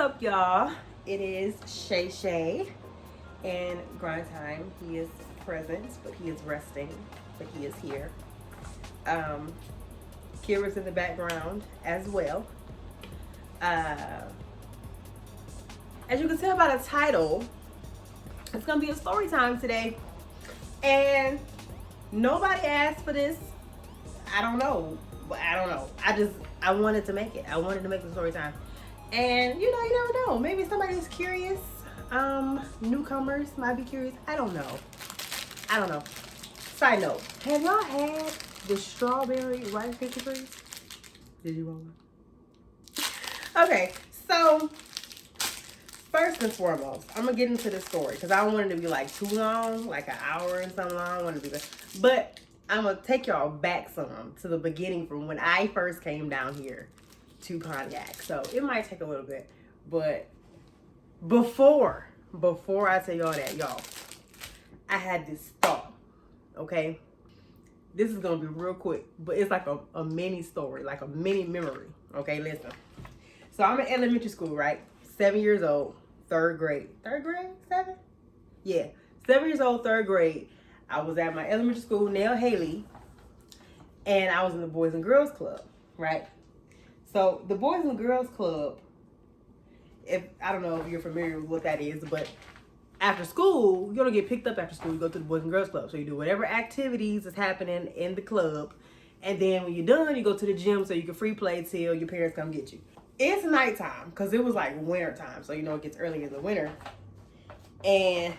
up, y'all? It is Shay Shay and grind time. He is present, but he is resting, but he is here. Kira's in the background as well. As you can tell by the title, it's gonna be a story time today, and nobody asked for this. I don't know. I wanted to make it. I wanted to make the story time. And you never know. Maybe somebody's curious. Newcomers might be curious. I don't know. Side note, have y'all had the strawberry Rice Krispie treats? Did you want one? Okay, so first and foremost, I'm gonna get into this story because I don't want it to be like too long, like an hour and something long. I want it to be but I'm gonna take y'all back some to the beginning from when I first came down here to Pontiac. So it might take a little bit, but before I tell y'all that, y'all, I had this thought. Okay, this is gonna be real quick, but it's like a mini story, like a mini memory. Okay, listen. So I'm in elementary school, right? 7 years old, third grade. 7? Yeah, 7 years old, third grade. I was at my elementary school, Nell Haley, and I was in the Boys and Girls Club, right? So the Boys and Girls Club, I don't know if you're familiar with what that is, but after school, you don't get picked up after school. You go to the Boys and Girls Club. So you do whatever activities is happening in the club, and then when you're done, you go to the gym so you can free play till your parents come get you. It's nighttime because it was like winter time, so it gets early in the winter, and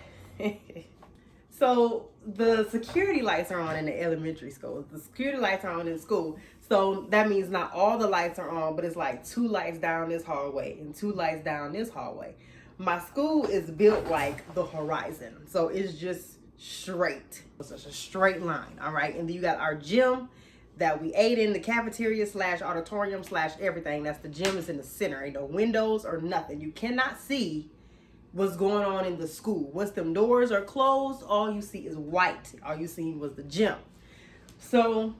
so the security lights are on in the elementary school. The security lights are on in school. So that means not all the lights are on, but it's like 2 lights down this hallway and 2 lights down this hallway. My school is built like the horizon. So it's just straight. It's just a straight line, all right? And then you got our gym that we ate in, the cafeteria / auditorium / everything. That's the gym is in the center. Ain't no windows or nothing. You cannot see what's going on in the school. Once them doors are closed, all you see is white. All you seen was the gym. So,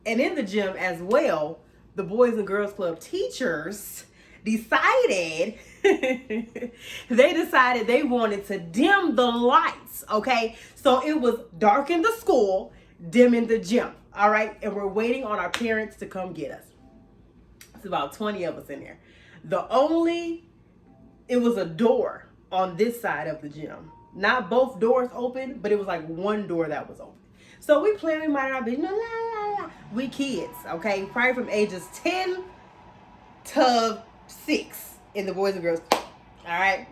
and in the gym as well, the Boys and Girls Club teachers decided they wanted to dim the lights, okay? So it was dark in the school, dim in the gym, all right? And we're waiting on our parents to come get us. It's about 20 of us in there. It was a door on this side of the gym. Not both doors open, but it was like one door that was open. So we playing, we mind our business. We kids, okay? Probably from ages 10 to 6 in the Boys and Girls Club. All right?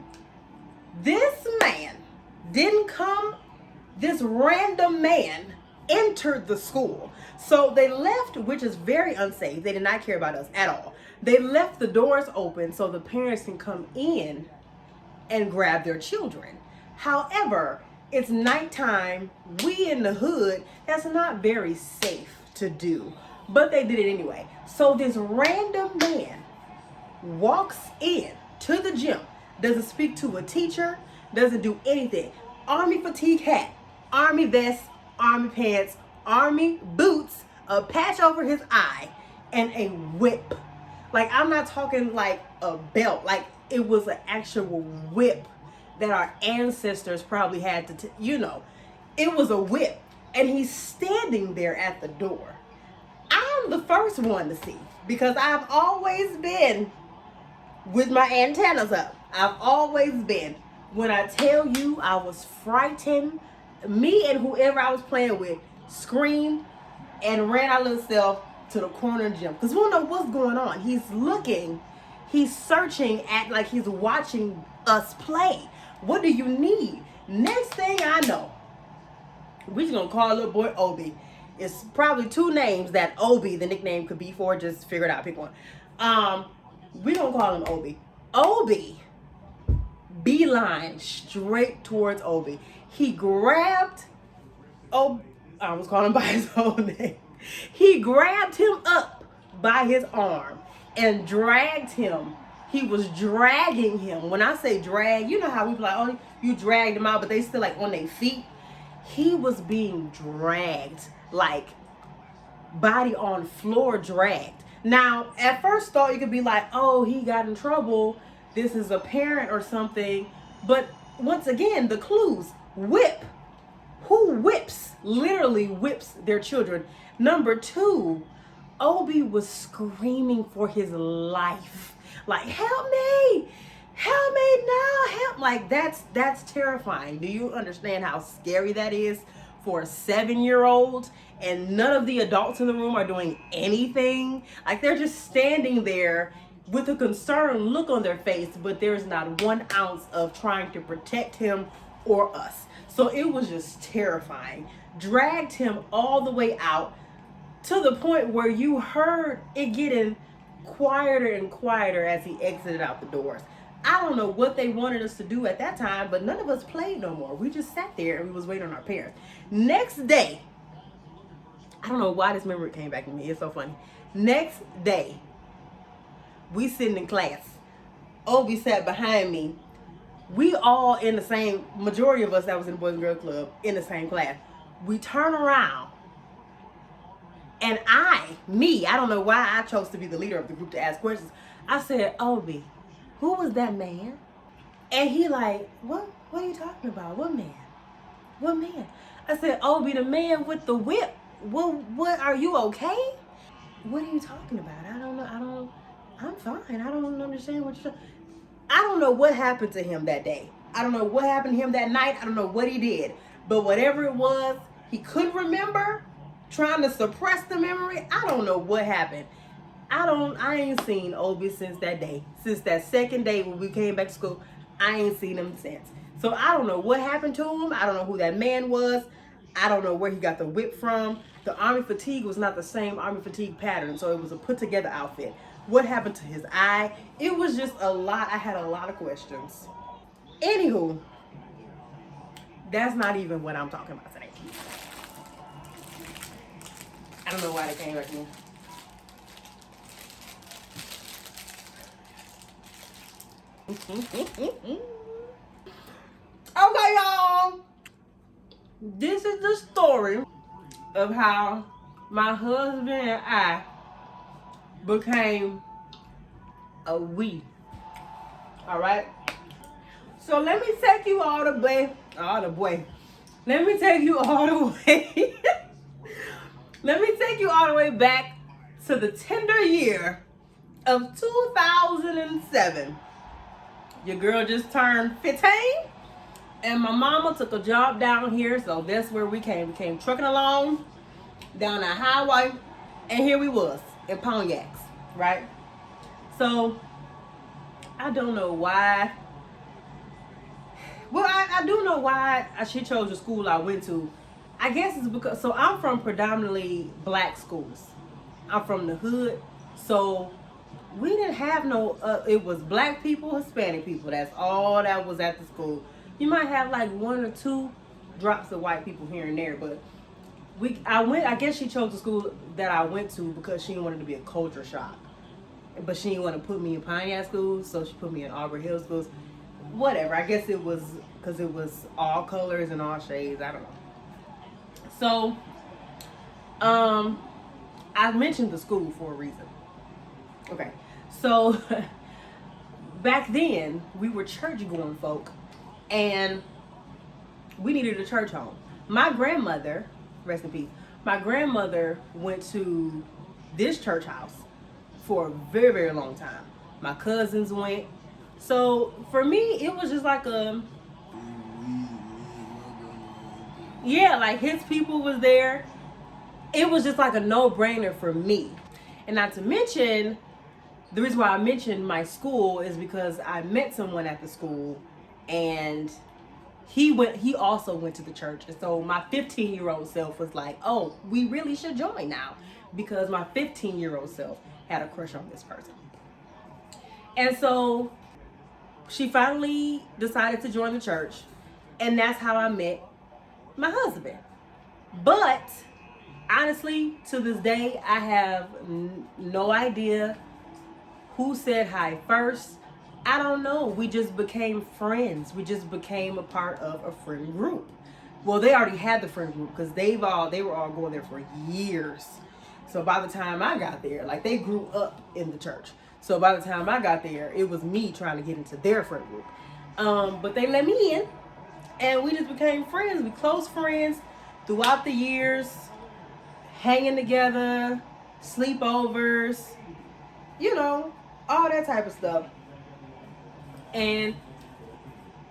This random man entered the school. So they left, which is very unsafe. They did not care about us at all. They left the doors open so the parents can come in and grab their children. However, it's nighttime. We in the hood, that's not very safe to do. But they did it anyway. So this random man walks in to the gym, doesn't speak to a teacher, doesn't do anything. Army fatigue hat, army vest, army pants, army boots, a patch over his eye, and a whip. Like, I'm not talking like a belt. Like, it was an actual whip that our ancestors probably had to, it was a whip. And he's standing there at the door. I'm the first one to see because I've always been with my antennas up. I've always been. When I tell you I was frightened, me and whoever I was playing with screamed and ran our little self to the corner gym because we don't know what's going on. He's searching like he's watching us play. What do you need? Next thing I know, we just gonna call little boy Obi. It's probably 2 names that Obi, the nickname, could be for. Just figure it out, pick one. We gonna call him Obi. Obi beeline straight towards Obi. He grabbed I almost called him by his own name. He grabbed him up by his arm and dragged him. He was dragging him. When I say drag, you know how we be like, oh, you dragged him out, but they still like on their feet. He was being dragged, like body on floor dragged. Now, at first thought, you could be like, oh, he got in trouble. This is a parent or something. But once again, the clues. Whip. Who whips, literally whips their children? Number two, Obi was screaming for his life. Like, help me! Help me now! Help! Like, that's terrifying. Do you understand how scary that is for a 7-year-old? And none of the adults in the room are doing anything. Like, they're just standing there with a concerned look on their face, but there's not 1 ounce of trying to protect him or us. So it was just terrifying. Dragged him all the way out to the point where you heard it getting quieter and quieter as he exited out the doors. I don't know what they wanted us to do at that time, but none of us played no more. We just sat there and we was waiting on our parents. Next day, I don't know why this memory came back to me. It's so funny. Next day, we sitting in class. Obi sat behind me. We all in the same, majority of us that was in the Boys and Girls Club, in the same class. We turn around, and I don't know why I chose to be the leader of the group to ask questions. I said, Obi, who was that man? And he like, what are you talking about? What man? What man? I said, Obi, the man with the whip. What, are you okay? What are you talking about? I don't know. I'm fine. I don't understand what you're talking. I don't know what happened to him that day. I don't know what happened to him that night. I don't know what he did. But whatever it was, he couldn't remember, trying to suppress the memory. I don't know what happened. I ain't seen Obi since that day. Since that second day when we came back to school, I ain't seen him since. So I don't know what happened to him. I don't know who that man was. I don't know where he got the whip from. The army fatigue was not the same army fatigue pattern, so it was a put together outfit. What happened to his eye? It was just a lot. I had a lot of questions. Anywho, that's not even what I'm talking about today. I don't know why they came back to me. Okay, y'all. This is the story of how my husband and I became a we. All right. So let me take you all the way. Let me take you all the way. Let me take you all the way back to the tender year of 2007. Your girl just turned 15, and my mama took a job down here, so that's where we came. We came trucking along down that highway, and here we was in Pontiacs, right? So I don't know why. Well, I do know why she chose the school I went to. I guess it's because, so I'm from predominantly black schools. I'm from the hood, so we didn't have no, it was black people, Hispanic people. That's all that was at the school. You might have like 1 or 2 drops of white people here and there, but I guess she chose the school that I went to because she wanted to be a culture shock. But she didn't want to put me in Pontiac schools, so she put me in Auburn Hill schools. Whatever, I guess it was because it was all colors and all shades, I don't know. So, I mentioned the school for a reason. Okay, so back then we were church-going folk, and we needed a church home. My grandmother, rest in peace, my grandmother went to this church house for a very, very long time. My cousins went. So for me, it was just like like his people was there. It was just like a no-brainer for me. And not to mention, the reason why I mentioned my school is because I met someone at the school, and he also went to the church. And so my 15-year-old self was like, oh, we really should join now, because my 15-year-old self had a crush on this person. And so she finally decided to join the church, and that's how I met my husband. But honestly, to this day, I have no idea who said hi first. I don't know. We just became friends. We just became a part of a friend group. Well, they already had the friend group because they were all going there for years. So by the time I got there, like they grew up in the church. So by the time I got there, it was me trying to get into their friend group. But they let me in, and we just became friends. We close friends throughout the years, hanging together, sleepovers, you know, all that type of stuff. And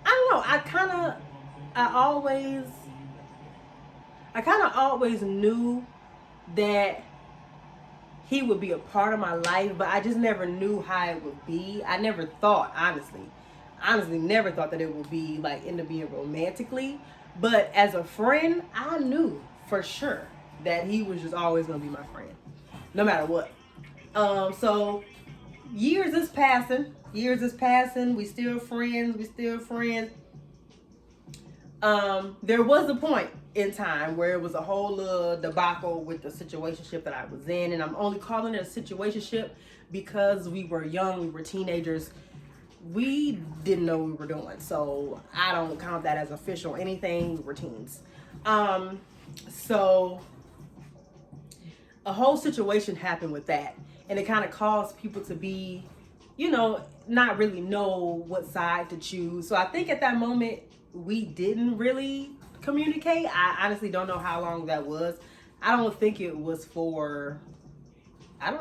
I don't know, I kind of always knew that he would be a part of my life, but I just never knew how it would be. I never thought, honestly, never thought that it would be like into being romantically. But as a friend, I knew for sure that he was just always gonna be my friend, no matter what. So years is passing. We still friends. There was a point in time where it was a whole debacle with the situationship that I was in, and I'm only calling it a situationship because we were young, we were teenagers, we didn't know what we were doing, so I don't count that as official anything. We were teens. So a whole situation happened with that, and it kind of caused people to be, you know, not really know what side to choose. So I think at that moment we didn't really communicate. I honestly don't know how long that was. I don't think it was for a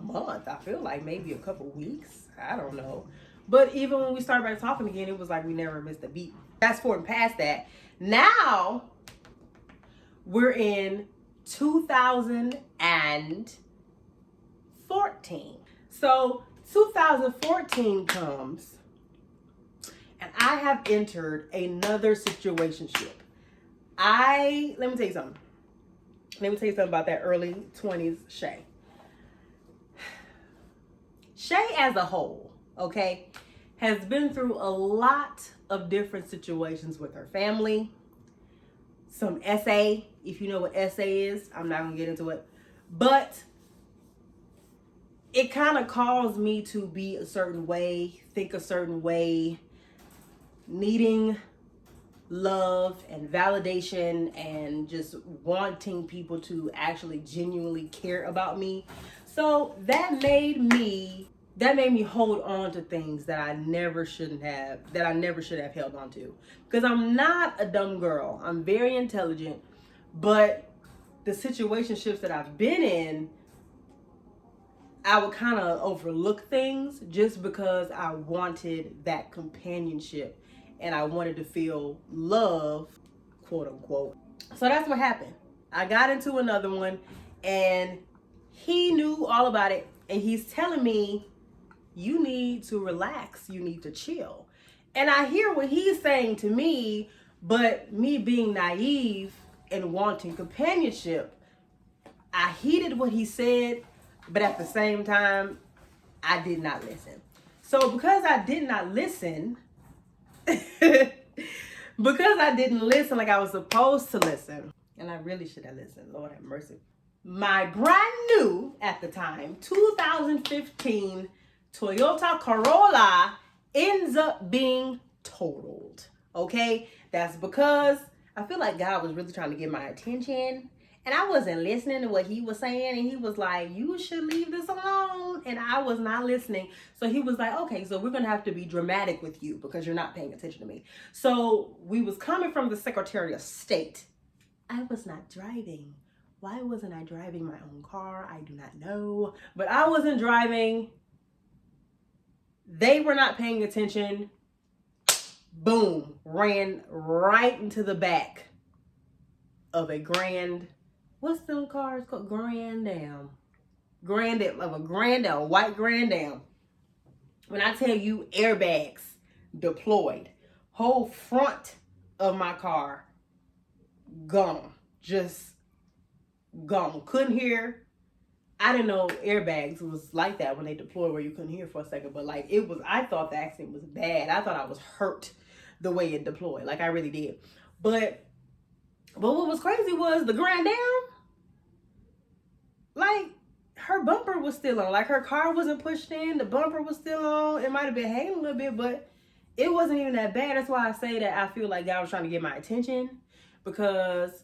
month. I feel like maybe a couple weeks. I don't know. But even when we started back talking again, it was like we never missed a beat. Fast forward past that. Now we're in 2014. So 2014 comes, and I have entered another situationship. Let me tell you something. About that early 20s Shay. Shay as a whole, okay, has been through a lot of different situations with her family. Some SA, if you know what SA is, I'm not gonna get into it. But it kind of caused me to be a certain way, think a certain way, needing love and validation and just wanting people to actually genuinely care about me. So that made me hold on to things that I never should have held on to. Because I'm not a dumb girl. I'm very intelligent, but the situationships that I've been in, I would kind of overlook things just because I wanted that companionship and I wanted to feel love, quote unquote. So that's what happened. I got into another one, and he knew all about it, and he's telling me, you need to relax, you need to chill. And I hear what he's saying to me, but me being naive and wanting companionship, I heeded what he said, but at the same time, I did not listen. So because I did not listen, like I was supposed to listen, and I really should have listened, Lord have mercy. My brand new, at the time, 2015 Toyota Corolla ends up being totaled. Okay? That's because I feel like God was really trying to get my attention, and I wasn't listening to what he was saying, and he was like, you should leave this alone, and I was not listening. So he was like, okay, so we're gonna have to be dramatic with you because you're not paying attention to me. So we was coming from the Secretary of State. I was not driving. Why wasn't I driving my own car? I do not know, but I wasn't driving. They were not paying attention. Boom, ran right into the back of a what's them cars called? Grand Am, a white Grand Am. When I tell you airbags deployed, whole front of my car gone, just gone. Couldn't hear. I didn't know airbags was like that when they deploy where you couldn't hear for a second, but like it was, I thought the accident was bad. I thought I was hurt the way it deployed. Like I really did. But what was crazy was the Grand Am, like her bumper was still on. Like her car wasn't pushed in, the bumper was still on. It might have been hanging a little bit, but it wasn't even that bad. That's why I say that I feel like God was trying to get my attention, because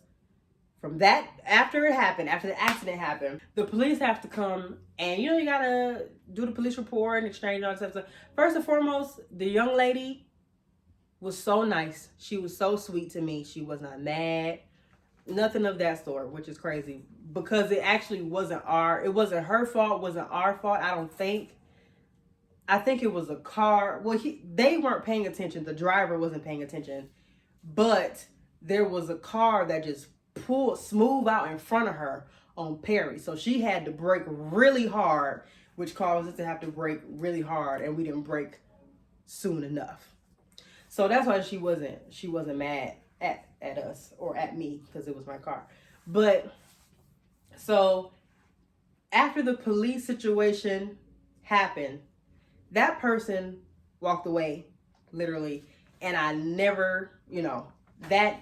from that, after it happened, after the accident happened, the police have to come and, you know, you gotta do the police report and exchange all that stuff. First and foremost, the young lady was so nice. She was so sweet to me. She was not mad. Nothing of that sort, which is crazy because it actually wasn't her fault, wasn't our fault, I don't think. I think it was a car. Well, they weren't paying attention. The driver wasn't paying attention. But there was a car that just pulled smooth out in front of her on Perry. So she had to brake really hard, which caused us to have to brake really hard, and we didn't brake soon enough. So that's why she wasn't mad at us or at me, because it was my car. But so after the police situation happened, that person walked away, literally, and I never, that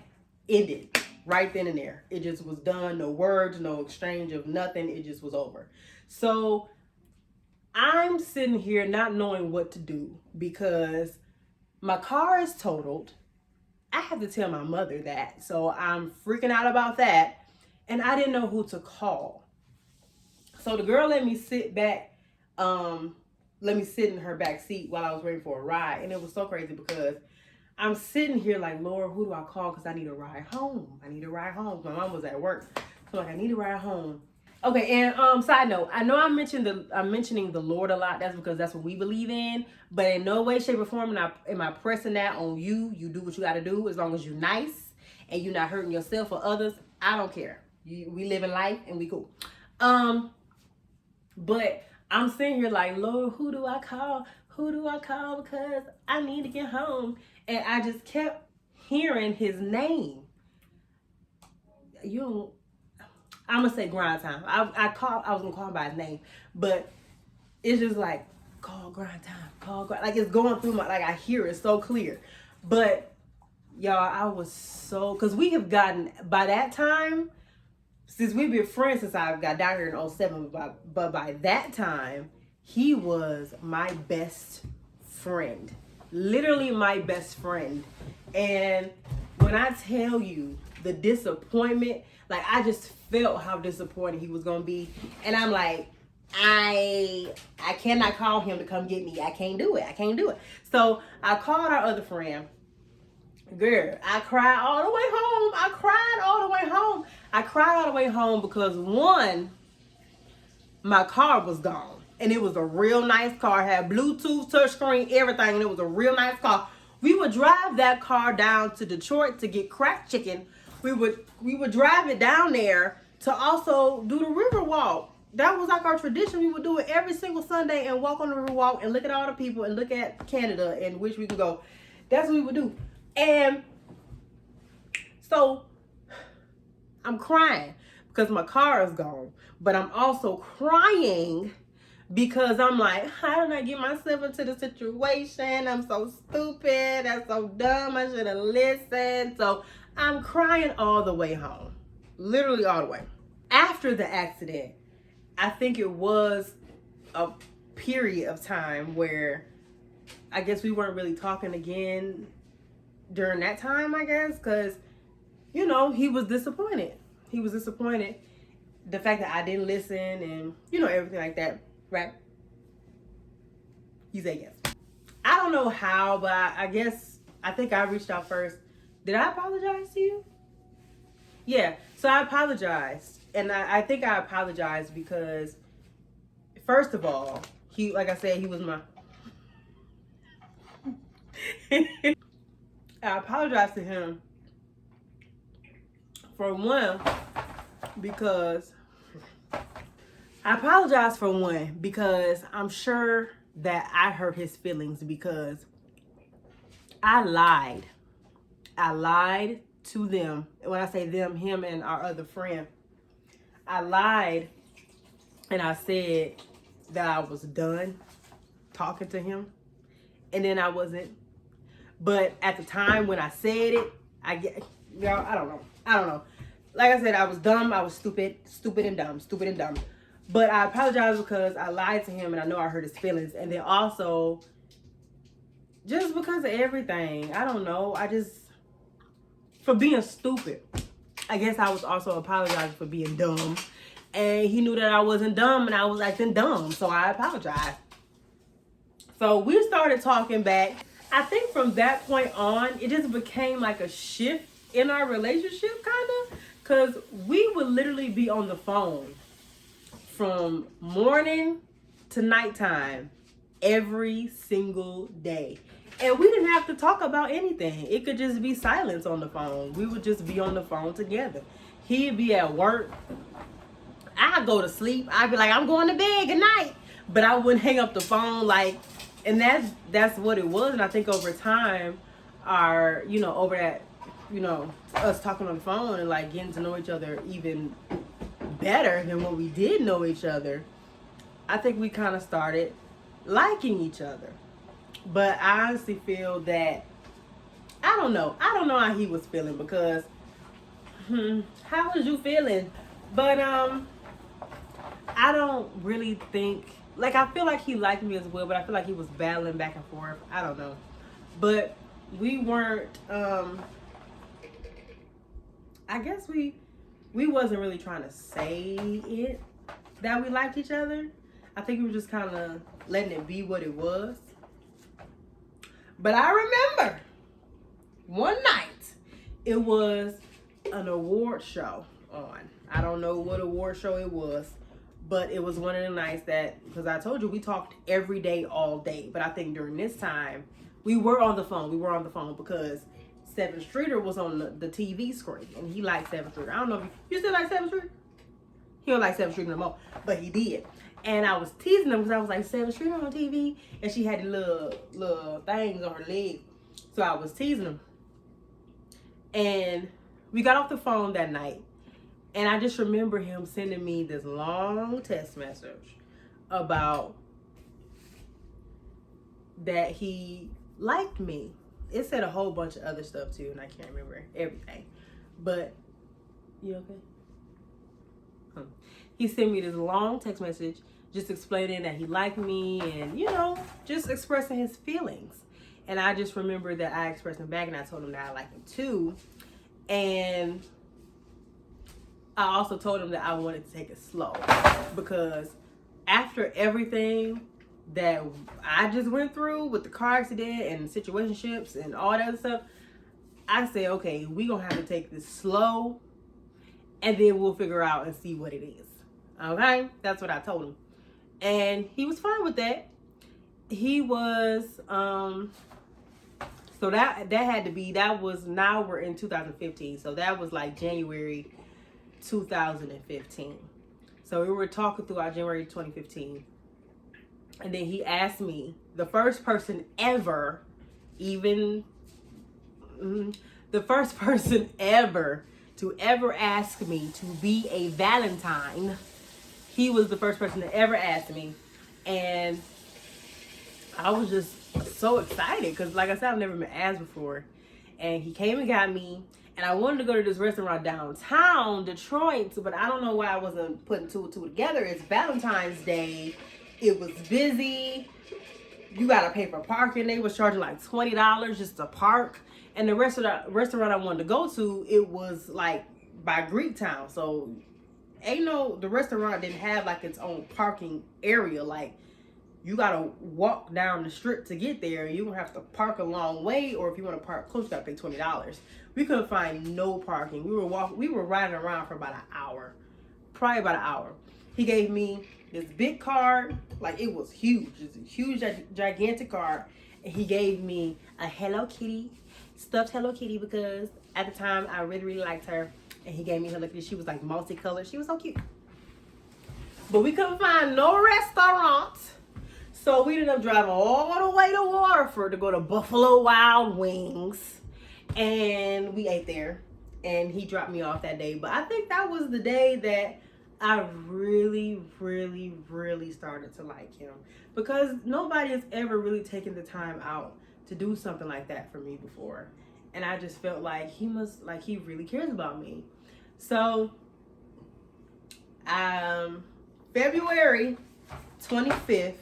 ended right then and there. It just was done. No words, no exchange of nothing. It just was over. So I'm sitting here not knowing what to do because my car is totaled. I have to tell my mother that. So I'm freaking out about that. And I didn't know who to call. So the girl let me sit back, let me sit in her back seat while I was waiting for a ride. And it was so crazy because I'm sitting here like, Lord, who do I call? Because I need a ride home. My mom was at work. So I need a ride home. Okay, and side note, I know I'm mentioning the Lord a lot. That's because that's what we believe in. But in no way, shape, or form am I pressing that on you. You do what you got to do as long as you're nice and you're not hurting yourself or others. I don't care. We live in life and we cool. But I'm sitting here like, Lord, who do I call? Who do I call? Because I need to get home. And I just kept hearing his name. I'm going to say grind time. I was going to call him by his name. But it's just like, call grind time. Like it's going through I hear it so clear. But y'all, I was so, because we have gotten, by that time, since we've been friends since I got down here in 2007, but by that time, he was my best friend. Literally my best friend. And when I tell you the disappointment, I just felt how disappointed he was going to be. And I'm like, I cannot call him to come get me. I can't do it. So I called our other friend. Girl, I cried all the way home. I cried all the way home because one, my car was gone. And it was a real nice car. It had Bluetooth, touchscreen, everything. And it was a real nice car. We would drive that car down to Detroit to get cracked chicken. We would drive it down there to also do the river walk. That was our tradition. We would do it every single Sunday and walk on the river walk and look at all the people and look at Canada and wish we could go. That's what we would do. And so I'm crying because my car is gone. But I'm also crying because I'm like, how did I get myself into the situation? I'm so stupid. That's so dumb. I should have listened. So I'm crying all the way home. Literally all the way. After the accident, I think it was a period of time where I guess we weren't really talking again during that time, I guess, because, he was disappointed. The fact that I didn't listen and, everything like that, right? You say yes. I don't know how, but I think I reached out first. Did I apologize to you? Yeah, so I apologized. And I think I apologized because, first of all, like I said, he was my... I apologized to him for one because I'm sure that I hurt his feelings because I lied. I lied to them. When I say them, him and our other friend, I lied and I said that I was done talking to him, and then I wasn't. But at the time when I said it, I don't know. Like I said, I was dumb. I was stupid and dumb. But I apologize because I lied to him and I know I hurt his feelings. And then also, just because of everything, I don't know. For being stupid. I guess I was also apologizing for being dumb. And he knew that I wasn't dumb and I was acting dumb. So I apologized. So we started talking back. I think from that point on, it just became like a shift in our relationship, kind of. Because we would literally be on the phone from morning to nighttime every single day. And we didn't have to talk about anything. It could just be silence on the phone. We would just be on the phone together. He'd be at work. I'd go to sleep. I'd be like, I'm going to bed, good night. But I wouldn't hang up the phone, like, and that's what it was. And I think over time, over that, us talking on the phone and like getting to know each other even better than when we did know each other, I think we kind of started liking each other. But I honestly feel that, I don't know how he was feeling, because how was you feeling? But I don't really think, like, I feel like he liked me as well, but I feel like he was battling back and forth. I don't know. But we weren't, I guess we wasn't really trying to say it that we liked each other. I think we were just kind of letting it be what it was. But I remember one night, it was an award show on. I don't know what award show it was, but it was one of the nights that, because I told you we talked every day, all day. But I think during this time, we were on the phone. We were on the phone because 7th Streeter was on the TV screen, and he liked 7th Streeter. I don't know if you still like 7th Streeter? He don't like 7th Streeter no more, but he did. And I was teasing him because I was like, 7th Streeter on TV? And she had the little things on her leg. So I was teasing him. And we got off the phone that night. And I just remember him sending me this long text message about that he liked me. It said a whole bunch of other stuff too, and I can't remember everything. But, you okay? He sent me this long text message just explaining that he liked me and, just expressing his feelings. And I just remember that I expressed him back, and I told him that I liked him too. And I also told him that I wanted to take it slow, because after everything that I just went through with the car accident and situationships and all that other stuff, I said, okay, we gonna have to take this slow, and then we'll figure out and see what it is. Okay? That's what I told him. And he was fine with that. He was, so that had to be, now we're in 2015. So that was like January 2015. So we were talking throughout January 2015. And then he asked me, the first person ever to ever ask me to be a Valentine. He was the first person to ever ask me. And I was just so excited because, like I said, I've never been asked before. And he came and got me. And I wanted to go to this restaurant downtown, Detroit, but I don't know why I wasn't putting two and two together. It's Valentine's Day. It was busy. You got to pay for parking. They was charging like $20 just to park. And the restaurant I wanted to go to, it was like by Greektown. So the restaurant didn't have like its own parking area. Like, you got to walk down the strip to get there. You don't have to park a long way, or if you want to park close, you got to pay $20. We couldn't find no parking. We were riding around for about an hour. Probably about an hour. He gave me this big card, like it was huge. It's a huge, gigantic card. And he gave me a Hello Kitty, stuffed Hello Kitty, because at the time I really, really liked her. And he gave me Hello Kitty. She was like multicolored. She was so cute. But we couldn't find no restaurant. So we ended up driving all the way to Waterford to go to Buffalo Wild Wings. And we ate there. And he dropped me off that day. But I think that was the day that I really, really, really started to like him, because nobody has ever really taken the time out to do something like that for me before. And I just felt like he really cares about me. So, February 25th,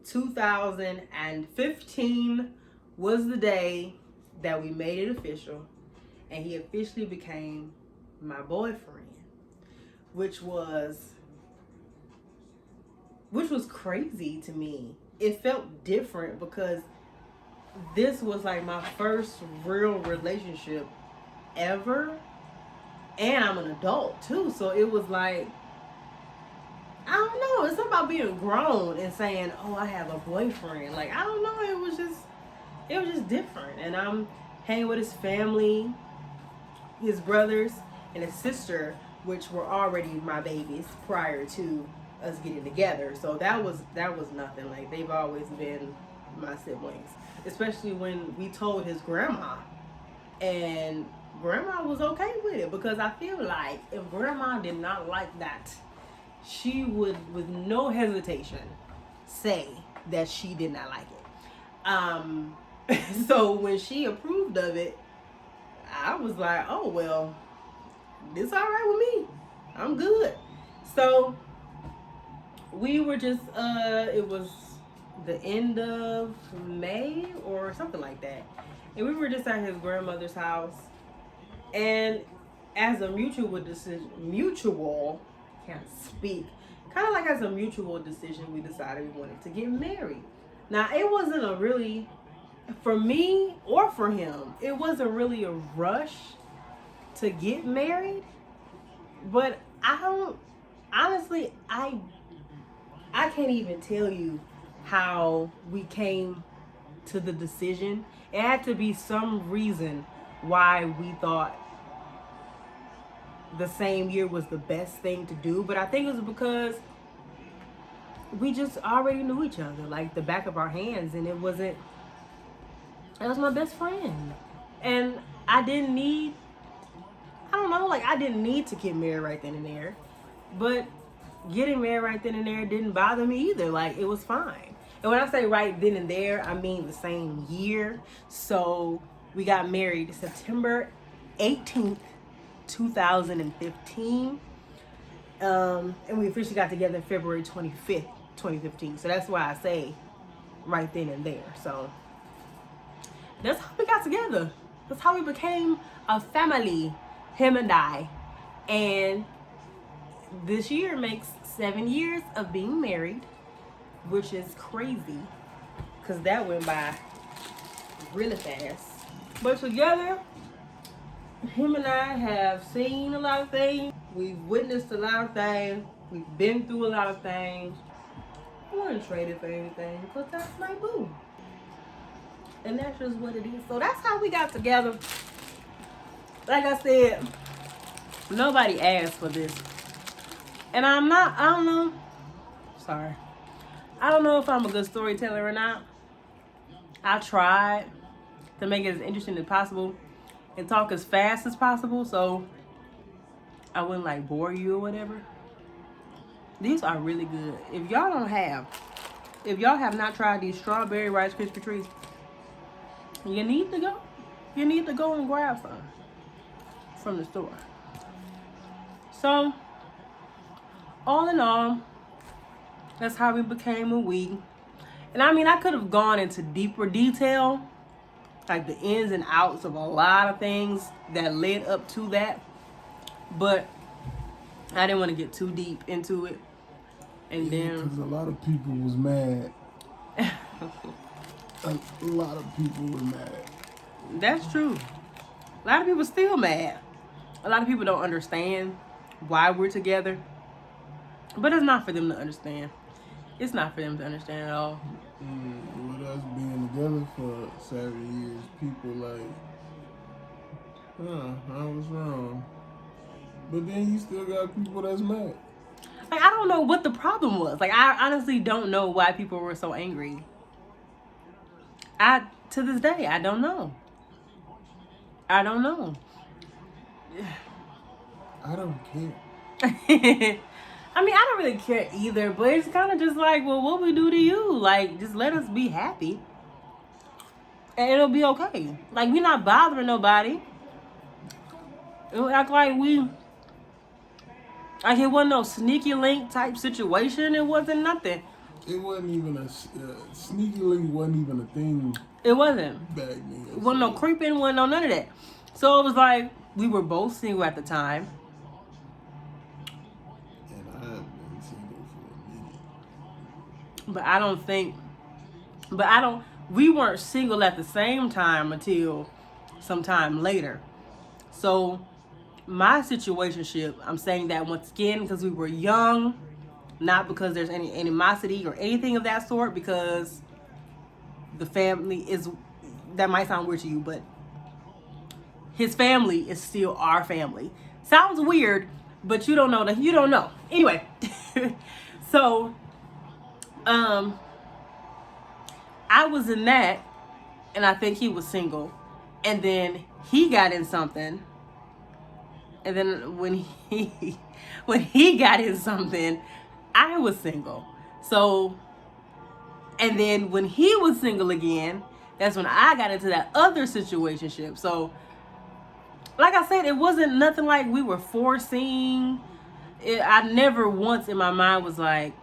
2015 was the day that we made it official, and he officially became my boyfriend, which was crazy to me. It felt different because this was like my first real relationship ever, and I'm an adult too, so it was like, I don't know, it's something about being grown and saying, oh, I have a boyfriend. Like, I don't know, it was just different. And I'm hanging with his family, his brothers, and his sister, which were already my babies prior to us getting together. So that was nothing. Like, they've always been my siblings, especially when we told his grandma, and grandma was okay with it, because I feel like if grandma did not like that, she would with no hesitation say that she did not like it. So when she approved of it, I was like, oh well, this all right with me, I'm good. So we were just it was the end of May or something like that, and we were just at his grandmother's house, and as a mutual decision, kind of like as a mutual decision, we decided we wanted to get married. Now, it wasn't a really, for me or for him, it wasn't really a rush to get married, but honestly, I can't even tell you how we came to the decision. It had to be some reason why we thought the same year was the best thing to do, but I think it was because we just already knew each other like the back of our hands, and it was my best friend, and I didn't need to get married right then and there, but getting married right then and there didn't bother me either. Like, it was fine. And when I say right then and there, I mean the same year. So we got married September 18th 2015, and we officially got together February 25th 2015. So that's why I say right then and there. So that's how we got together. That's how we became a family, him and I. And this year makes 7 years of being married, which is crazy because that went by really fast. But together, him and I have seen a lot of things. We've witnessed a lot of things. We've been through a lot of things. I wouldn't trade it for anything because that's my boo. And that's just what it is. So that's how we got together. Like I said, nobody asked for this. And I don't know. Sorry. I don't know if I'm a good storyteller or not. I tried to make it as interesting as possible and talk as fast as possible so I wouldn't like bore you or whatever. These are really good. If y'all have not tried these strawberry Rice Krispie treats, you need to go and grab some from the store. So all in all, that's how we became a we. And I mean, I could have gone into deeper detail, like the ins and outs of a lot of things that led up to that, but I didn't want to get too deep into it. And then, because a lot of people was mad. A lot of people were mad. That's true. A lot of people still mad. A lot of people don't understand why we're together, but it's not for them to understand. It's not for them to understand at all. With us being together for 7 years, people like, I was wrong. But then you still got people that's mad. Like, I don't know what the problem was. Like, I honestly don't know why people were so angry. To this day, I don't know. I don't know. I don't care. I mean, I don't really care either, but it's kind of just like, well, what we do to you? Like, just let us be happy. And it'll be okay. Like, we're not bothering nobody. It'll act like it wasn't no sneaky link type situation. It wasn't nothing. It wasn't even a sneaky link. Wasn't even a thing. It wasn't. Back then. It wasn't no creeping. Wasn't no none of that. So it was like, We were both single at the time. And I've been single for a minute. We weren't single at the same time until sometime later. So my situationship, I'm saying that once again because we were young, not because there's any animosity or anything of that sort, because the family is, that might sound weird to you, but his family is still our family. Sounds weird, but you don't know that. You don't know. Anyway, so I was in that, and I think he was single, and then he got in something, and then when he got in something, I was single. So, and then when he was single again, that's when I got into that other situationship. So, like I said, it wasn't nothing like we were forcing. I never once in my mind was like,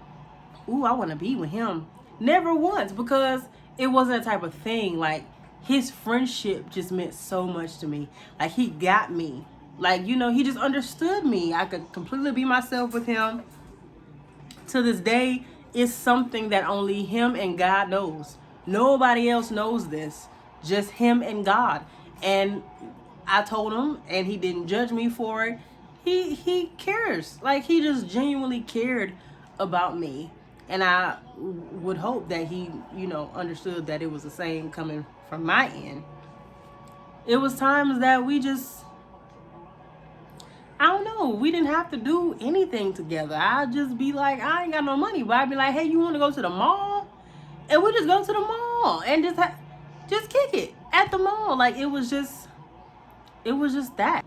ooh, I want to be with him. Never once, because it wasn't that type of thing. Like, his friendship just meant so much to me. Like, he got me. Like, you know, he just understood me. I could completely be myself with him. To this day, it's something that only him and God knows. Nobody else knows this. Just him and God. And I told him, and he didn't judge me for it. He cares. Like, he just genuinely cared about me. And I would hope that he, you know, understood that it was the same coming from my end. It was times that we just, I don't know, we didn't have to do anything together. I'd just be like, I ain't got no money, but I'd be like, hey, you want to go to the mall? And we just go to the mall and just kick it at the mall. Like, it was just that.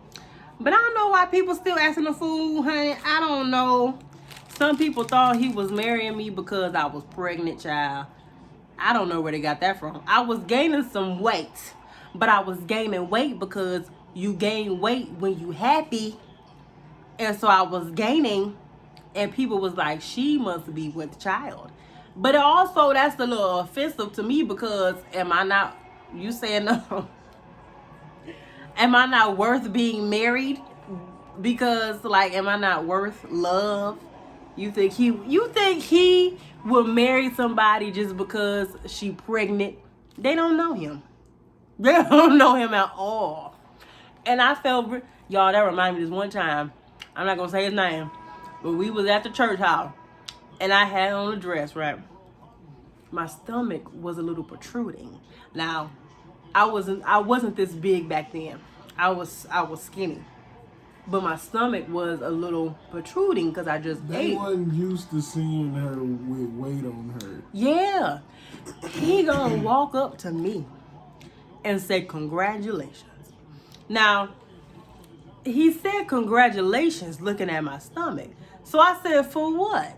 But I don't know why people still asking the fool, honey. I don't know. Some people thought he was marrying me because I was pregnant, child. I don't know where they got that from. I was gaining some weight, but I was gaining weight because you gain weight when you happy. And so I was gaining, and people was like, she must be with child. But also, that's a little offensive to me, because am I not, you saying no? Am I not worth being married? Because, like, am I not worth love? You think he will marry somebody just because she pregnant? They don't know him. They don't know him at all. And I felt, y'all, that reminded me this one time. I'm not gonna say his name, but we was at the church house, and I had on a dress, right? My stomach was a little protruding. Now, I wasn't this big back then. I was skinny. But my stomach was a little protruding because I just ate. They wasn't used to seeing her with weight on her. Yeah. He gonna walk up to me and say, congratulations. Now, he said congratulations looking at my stomach. So I said, for what?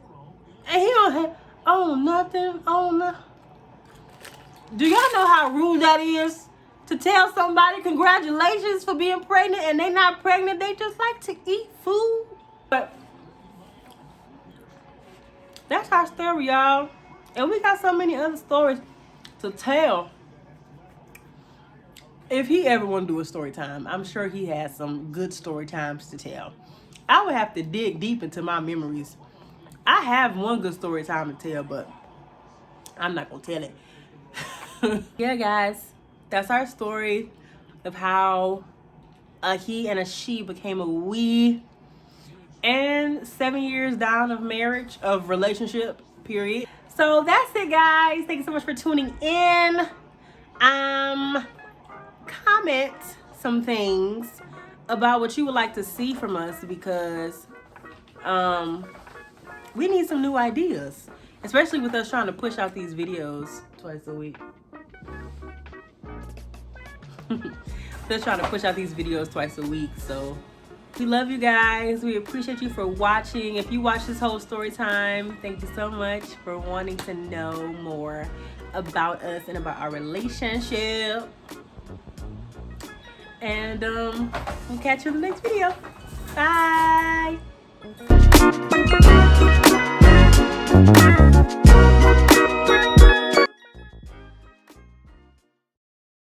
And he don't have, oh, nothing, oh, no. Do y'all know how rude that is? To tell somebody congratulations for being pregnant and they not pregnant, they just like to eat food. But that's our story, y'all. And we got so many other stories to tell. If he ever want to do a story time, I'm sure he has some good story times to tell. I would have to dig deep into my memories. I have one good story time to tell, but I'm not going to tell it. Yeah, guys. That's our story of how a he and a she became a we. And 7 years down of marriage, of relationship, period. So that's it, guys. Thank you so much for tuning in. Comment some things about what you would like to see from us, because we need some new ideas. Especially with us trying to push out these videos twice a week. Just trying to push out these videos twice a week. So we love you guys. We appreciate you for watching. If you watched this whole story time, thank you so much for wanting to know more about us and about our relationship. And we'll catch you in the next video. Bye.